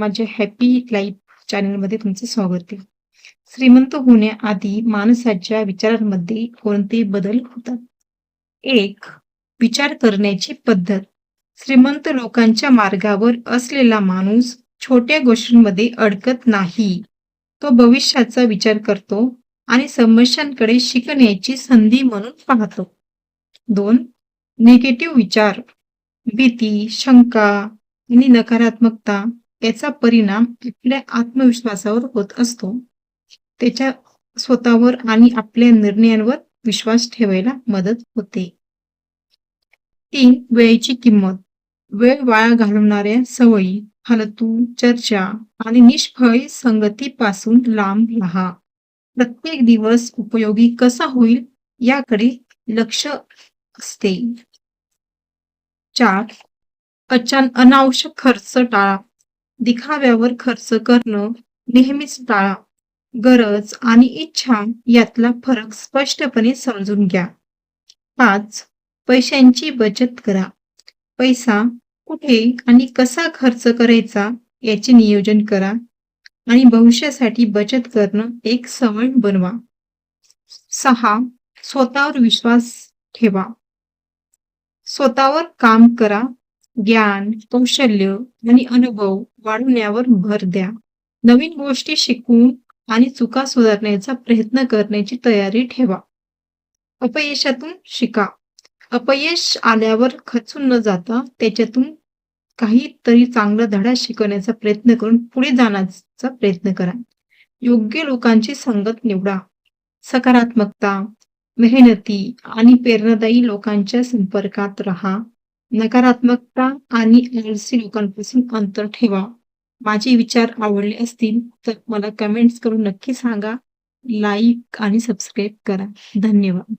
माझ्या happy life चॅनलमध्ये तुमचे स्वागत आहे. श्रीमंत होण्याआधी माणसाच्या विचारांमध्ये कोणते बदल होतात? एक, विचार करण्याची पद्धत. श्रीमंत लोकांच्या मार्गावर असलेला माणूस छोट्या गोष्टींमध्ये अडकत नाही. तो भविष्याचा विचार करतो आणि समस्यांकडे शिकण्याची संधी म्हणून पाहतो. 2, निगेटिव्ह विचार. भीती, शंका आणि नकारात्मकता याचा परिणाम आपल्या आत्मविश्वासावर होत असतो. त्याच्या स्वतःवर आणि आपल्या निर्णयांवर विश्वास ठेवायला मदत होते. 3, वेळेची किंमत. वेळ वाया घालवणाऱ्या सवयी, फालतू चर्चा आणि निष्फळ संगतीपासून लांब राहा. प्रत्येक दिवस उपयोगी कसा होईल याकडे लक्ष असते. 4, अनावश्यक खर्च टाळा. दिखाव्यावर खर्च करणं नेहमीच टाळा. गरज आणि इच्छा यातला फरक स्पष्टपणे समजून घ्या. 5, पैशांची बचत करा. पैसा कुठे आणि कसा खर्च करायचा याचे नियोजन करा आणि भविष्यासाठी बचत करणं एक सवय बनवा. 6, स्वतःवर विश्वास ठेवा. स्वतःवर काम करा. ज्ञान, कौशल्य आणि अनुभव वाढवण्यावर भर द्या. नवीन गोष्टी शिकून आणि चुका सुधारण्याचा प्रयत्न करण्याची तयारी ठेवा. अपयशातून शिका. अपयश आल्यावर खचून न जाता त्याच्यातून काहीतरी चांगला धडा शिकवण्याचा प्रयत्न करून पुढे जाण्याचा प्रयत्न करा. योग्य लोकांची संगत निवडा. सकारात्मकता, मेहनती आणि प्रेरणादायी लोकांच्या संपर्कात राहा. नकारात्मकता आणि आळसी लोकांपासून अंतर ठेवा. माझे विचार आवडले असतील तर मला कमेंट्स करून नक्की सांगा. लाईक आणि सबस्क्राईब करा. धन्यवाद.